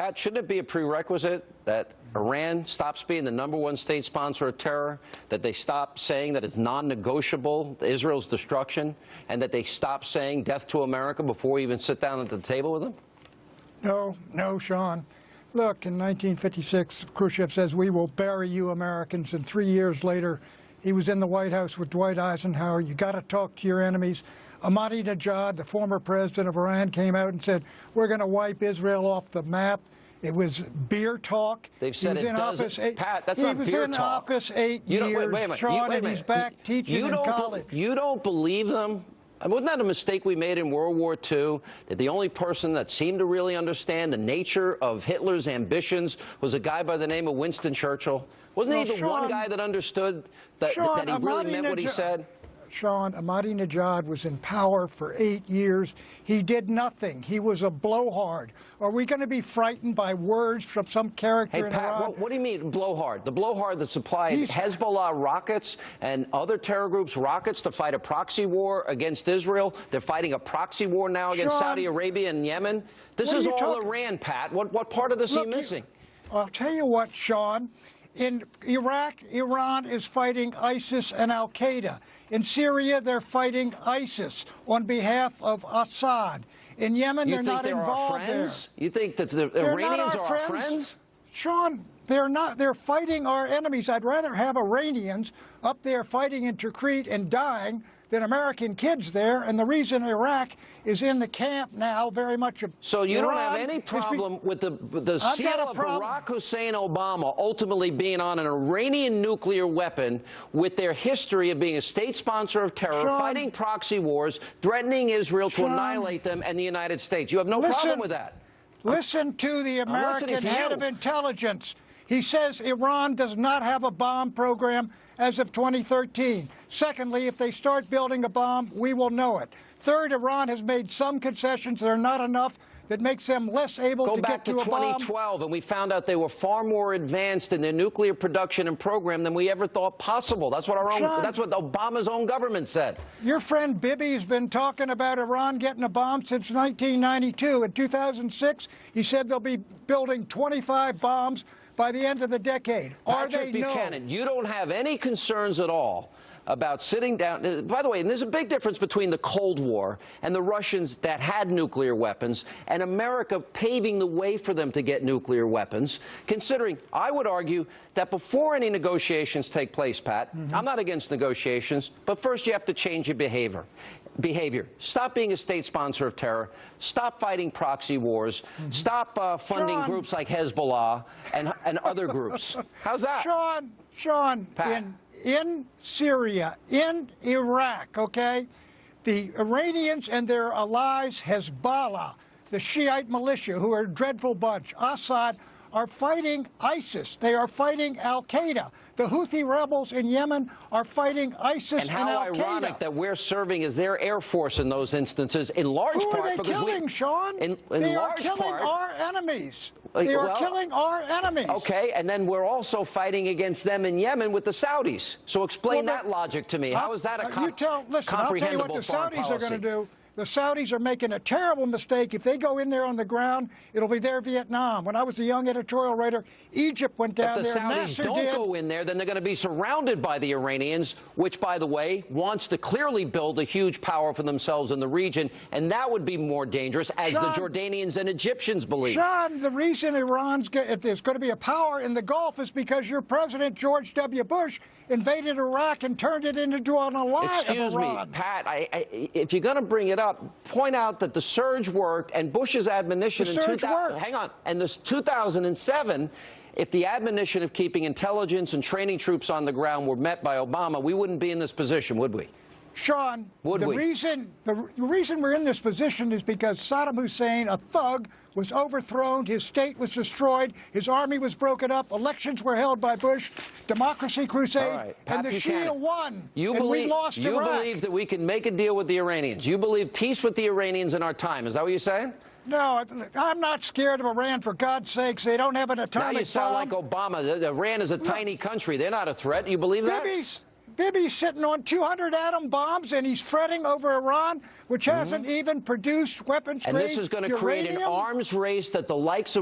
Pat, shouldn't it be a prerequisite that Iran stops being the #1 state sponsor of terror, that they stop saying that it's non-negotiable, Israel's destruction, and that they stop saying death to America before we even sit down at the table with them? No, Sean. Look, in 1956, Khrushchev says, "We will bury you Americans," and 3 years later, he was in the White House with Dwight Eisenhower. You got to talk to your enemies. Ahmadinejad, the former president of Iran, came out and said, "We're going to wipe Israel off the map." It was beer talk. They've said it doesn't. Pat, that's not beer talk. He was in office 8 years, Sean, and he's back teaching in college. You don't believe them? I mean, wasn't that a mistake we made in World War II, that the only person that seemed to really understand the nature of Hitler's ambitions was a guy by the name of Winston Churchill? Wasn't he the one guy that understood that he really meant what he said? Sean, Ahmadinejad was in power for 8 years. He did nothing. He was a blowhard. Are we going to be frightened by words from some character in Iran? What do you mean blowhard? The blowhard that supplied Hezbollah rockets and other terror groups rockets to fight a proxy war against Israel. They're fighting a proxy war now against Saudi Arabia and Yemen. This is all Iran, Pat. What part of this are you missing? I'll tell you what, Sean. In Iraq, Iran is fighting ISIS and al-Qaeda. In Syria, they're fighting ISIS on behalf of Assad. In Yemen, they're not involved there. You think that the Iranians are our friends? Sean, they're not. They're fighting our enemies. I'd rather have Iranians up there fighting in Tikrit and dying than American kids there. And the reason Iraq is in the camp now very much of So you don't have any problem with the seal of Barack Hussein Obama ultimately being on an Iranian nuclear weapon with their history of being a state sponsor of terror, fighting proxy wars, threatening Israel to annihilate them and the United States. You have no problem with that. Listen to the American head of intelligence. He says Iran does not have a bomb program as of 2013. Secondly, if they start building a bomb, we will know it. Third, Iran has made some concessions that are not enough that makes them less able to get to a bomb. Go back to 2012, and we found out they were far more advanced in their nuclear production and program than we ever thought possible. That's what that's what Obama's own government said. Your friend Bibi has been talking about Iran getting a bomb since 1992. In 2006, he said they'll be building 25 bombs by the end of the decade. Patrick Buchanan, you don't have any concerns at all about sitting down. By the way, and there's a big difference between the Cold War and the Russians that had nuclear weapons and America paving the way for them to get nuclear weapons, considering, I would argue, that before any negotiations take place, Pat, I'm not against negotiations, but first you have to change your behavior. Stop being a state sponsor of terror. Stop fighting proxy wars. Stop funding groups like Hezbollah and other groups. How's that? Sean, in Syria, in Iraq, okay, the Iranians and their allies, Hezbollah, the Shiite militia, who are a dreadful bunch, Assad, are fighting ISIS. They are fighting al-Qaeda. The Houthi rebels in Yemen are fighting ISIS and al-Qaeda. And how ironic that we're serving as their air force in those instances, in large part. Who are they killing, Sean? They are killing our enemies. They are killing our enemies. Okay, and then we're also fighting against them in Yemen with the Saudis. So explain that logic to me. How is that a comprehensible I'll tell you what the Saudis are going to do. The Saudis are making a terrible mistake. If they go in there on the ground, it'll be their Vietnam. When I was a young editorial writer, Egypt went down there. If the Saudis don't go in there, then they're going to be surrounded by the Iranians, which, by the way, wants to clearly build a huge power for themselves in the region, and that would be more dangerous, as the Jordanians and Egyptians believe. Sean, the reason there's going to be a power in the Gulf is because your president, George W. Bush, invaded Iraq and turned it into an ally of Iran. Excuse me, Pat, if you're going to bring it up, point out that the surge worked and Bush's admonition in 2007, if the admonition of keeping intelligence and training troops on the ground were met by Obama, we wouldn't be in this position, would we? Sean, the reason we're in this position is because Saddam Hussein, a thug, was overthrown, his state was destroyed, his army was broken up, elections were held by Bush, democracy crusade, and the Shia won, and we lost Iraq. You believe that we can make a deal with the Iranians. You believe peace with the Iranians in our time. Is that what you're saying? No, I'm not scared of Iran, for God's sakes. They don't have an atomic bomb. Now you sound like Obama. Iran is a tiny country. They're not a threat. You believe that? Bibi's sitting on 200 atom bombs, and he's fretting over Iran, which hasn't even produced weapons-grade uranium. And this is going to create an arms race that the likes of